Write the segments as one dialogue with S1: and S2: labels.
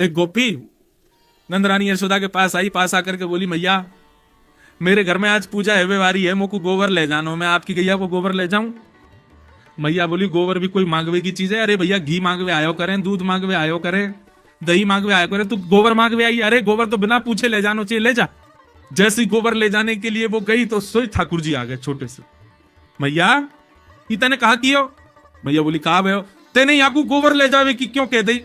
S1: एक गोपी नंद रानी यशोदा के पास आई, पास आकर के बोली, मैया मेरे घर में आज पूजा है, वारी है, मोको गोबर ले जानो, मैं आपकी गैया को गोबर ले जाऊं। मैया बोली, गोबर भी कोई मांगवे की चीज है? अरे भैया घी मांगवे आयो करें, दूध मांगवे आयो करें, दही मांगवे आयो करें, तू गोबर मांगवे आई? अरे गोबर तो बिना पूछे ले जानो चाहिए, ले जा। जैसे ही गोबर ले जाने के लिए वो गई तो सोई ठाकुर जी आ गए छोटे से। मैया ये तने कहा कियो? मैया बोली, कहा भयो तेने यहाँ को गोबर ले जावे कि क्यों कह दई?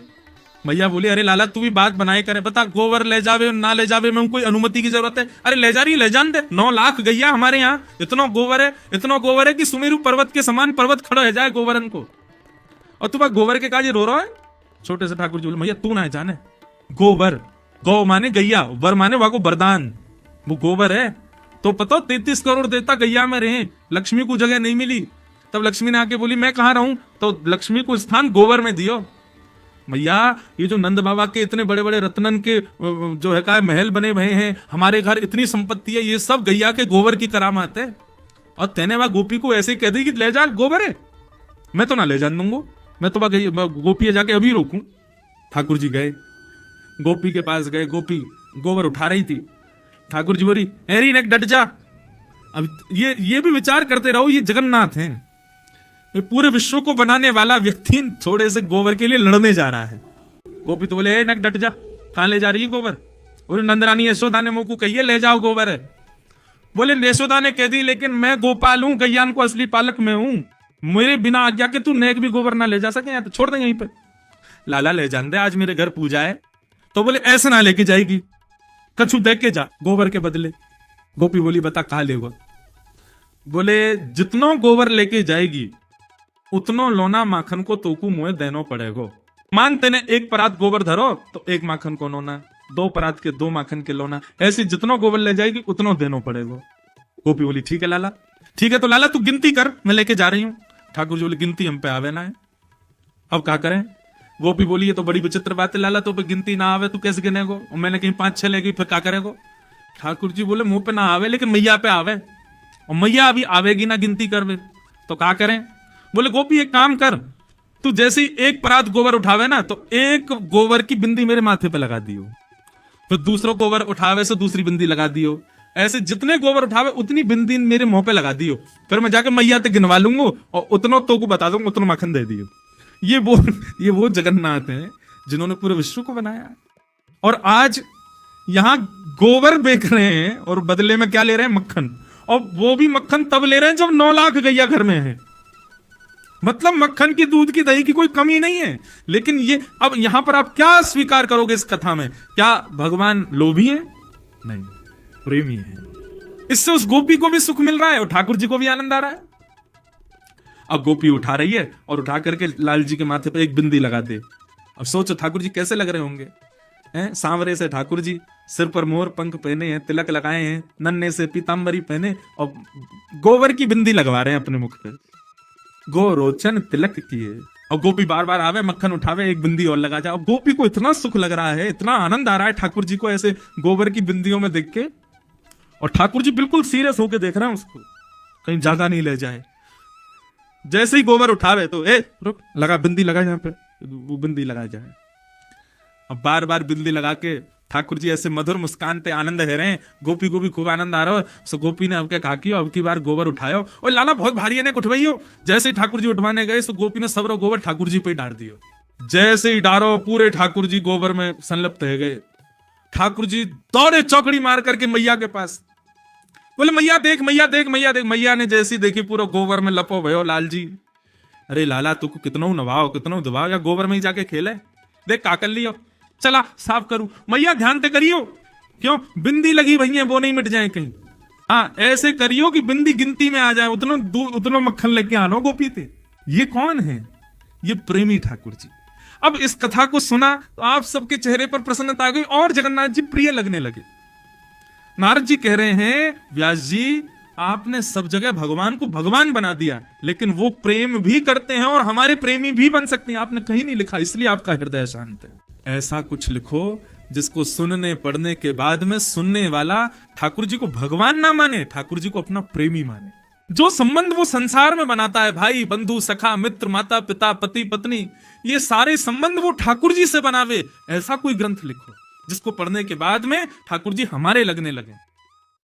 S1: मैया बोली, अरे लाला तू भी बात बनाए करे, बता गोबर ले जावे ना ले जावे में कोई अनुमति की जरूरत है? अरे ले जा रही ले जान दे, 9 लाख गैया हमारे यहाँ, इतना गोबर है कि सुमेरु पर्वत के समान पर्वत खड़ा है जाए गोबरन को, और तू गोबर के काज रो रहा है? छोटे से ठाकुर जी बोले, मैया तू ना जाने, गोबर, गौ माने गैया, वर माने वाको वरदान, वो गोबर है तो पता 33 करोड़ देता गैया में रहे, लक्ष्मी को जगह नहीं मिली, तब लक्ष्मी ने आके बोली मैं कहां रहूं, तो लक्ष्मी को स्थान गोबर में दियो। मैया ये जो नंद बाबा के इतने बड़े बड़े रत्नन के जो है का महल बने हुए हैं, हमारे घर इतनी संपत्ति है, ये सब गैया के गोबर की करामात है, और तेने वहां गोपी को ऐसे कह दी कि ले जा गोबर है, मैं तो ना ले जान दूंगा, मैं तो गोपी जाके अभी रोकूं। ठाकुर जी गए, गोपी के पास गए, गोपी गोबर उठा रही थी, ठाकुर जी बोली, एरी नेक डट जा। अब ये भी विचार करते रहो, ये जगन्नाथ हैं, ये पूरे विश्व को बनाने वाला व्यक्ति थोड़े से गोबर के लिए लड़ने जा रहा है। गोपी तो बोले, नक डट जा, कहां ले जा रही है गोबर? बोले, नंदरानी यशोदा ने मुझको कहिए ले जाओ गोबर है। बोले, यशोदा ने कह दी, लेकिन मैं गोपाल हूं, गैयान को असली पालक में हूं, मेरे बिना आज्ञा के तू नेक भी गोबर ना ले जा सके, तो छोड़ दे यहीं पे। लाला ले जान दे, आज मेरे घर पूजा है। तो बोले, ऐसे ना लेके जाएगी, कछु देख के जा गोबर के बदले। गोपी बोली, बता कहा लेगा? बोले, जितना गोबर लेके जाएगी उतनो लोना माखन को तोकू मुहे देनो पड़ेगो। मान तेने 1 परात गोबर धरो तो 1 माखन को लोना, 2 परात के 2 माखन के लोना, ऐसे जितनो गोबर ले जाएगी उतनो देनो पड़ेगो। गोपी बोली, ठीक है लाला, ठीक है, तो लाला तू गिनती कर, मैं लेके जा रही हूं। ठाकुर जी बोले, गिनती हम पे आवे ना है, अब क्या करें? गोपी बोली, ये तो बड़ी विचित्र बात है लाला, तो पे गिनती ना आवे, तू कैसे गिनेगो? मैंने कहीं 5-6 ले गई, फिर क्या करेगो? ठाकुर जी बोले, मुंह पे ना आवे, लेकिन मैया पे आवे, और मैया अभी आवेगी ना गिनती कर, तो क्या करें? बोले, गोपी एक काम कर, तू जैसे ही 1 परात गोबर उठावे ना, तो 1 गोबर की बिंदी मेरे माथे पे लगा दियो, फिर दूसरा गोबर उठावे से दूसरी बिंदी लगा दियो, ऐसे जितने गोबर उठावे उतनी बिंदी मेरे मुंह पे लगा दियो, फिर मैं जाके मैया ते गिनवा लूंगा और उतनो तो को बता दूंगा, उतना माखन दे दियो। ये वो जगन्नाथ हैं जिन्होंने पूरे विश्व को बनाया, और आज यहां गोबर बेच रहे हैं और बदले में क्या ले रहे हैं? मक्खन, और वो भी मक्खन तब ले रहे हैं जब 9 लाख गैया घर में है, मतलब मक्खन की, दूध की, दही की कोई कमी नहीं है। लेकिन ये अब यहां पर आप क्या स्वीकार करोगे इस कथा में? क्या भगवान लोभी है? नहीं, प्रेमी है। इससे उस गोपी को भी सुख मिल रहा है और ठाकुर जी को भी आनंद आ रहा है। अब गोपी उठा रही है और उठा करके लाल जी के माथे पर 1 बिंदी लगा दे। अब सोचो ठाकुर जी कैसे लग रहे होंगे, हैं? सांवरे से ठाकुर जी, सिर पर मोर पंख पहने हैं, तिलक लगाए हैं, नन्हे से पीतांबरी पहने, और गोबर की बिंदी लगवा रहे हैं अपने मुख पे, गोरोचन तिलक किए, और गोपी बार बार आवे, मक्खन उठावे, 1 बिंदी और लगा जाए। गोपी को इतना सुख लग रहा है, इतना आनंद आ रहा है ठाकुर जी को ऐसे गोबर की बिंदियों में देख के, और ठाकुर जी बिल्कुल सीरियस होके देख रहे हैं उसको, कहीं जागा नहीं ले जाए। जैसे ही गोबर उठावे तो रुक, लगा बिंदी लगा यहाँ पे, वो बिंदी लगा जाए। अब बार बार बिंदी लगा के ठाकुर जी ऐसे मधुर मुस्कान पे आनंद है रहे हैं, गोपी को भी खूब आनंद आ रहा है। सो गोपी ने अब क्या कहा कि अब की बार गोबर उठायो, और लाला बहुत भारी है ने उठवाइयो। जैसे ही ठाकुर जी उठवाने गए तो गोपी ने सबरो गोबर ठाकुर जी पे डाल दियो। जैसे ही डारो, पूरे ठाकुर जी गोबर में संलिप्त हो गए। ठाकुर जी दौड़े चौकड़ी मार करके मैया के पास, बोले, मैया देख, मैया देख, मैया देख। मैया ने जैसी देखी पूरा गोबर में लपो भयो लाल जी। अरे लाला तू कितनो नवाओ, कितनो दबाओ, या गोबर में ही जाके खेले, देख का कर लियो, चला साफ करूं। मैया ध्यान से करियो, क्यों बिंदी लगी भैया वो नहीं मिट जाए कहीं। हाँ, ऐसे करियो कि बिंदी गिनती में आ जाए, उतना मक्खन लेके आनो गोपी थे। ये कौन है? ये प्रेमी ठाकुर जी। अब इस कथा को सुना तो आप सबके चेहरे पर प्रसन्नता आ गई और जगन्नाथ जी प्रिय लगने लगे। नारद जी कह रहे हैं, व्यास जी आपने सब जगह भगवान को भगवान बना दिया, लेकिन वो प्रेम भी करते हैं और हमारे प्रेमी भी बन सकते हैं। आपने कहीं नहीं लिखा, इसलिए आपका हृदय शांत है। ऐसा कुछ लिखो जिसको सुनने पढ़ने के बाद में सुनने वाला ठाकुर जी को भगवान ना माने, ठाकुर जी को अपना प्रेमी माने। जो संबंध वो संसार में बनाता है, भाई बंधु सखा मित्र माता पिता पति पत्नी, ये सारे संबंध वो ठाकुर जी से बनावे, ऐसा कोई ग्रंथ लिखो जिसको पढ़ने के बाद में ठाकुर जी हमारे लगने लगे।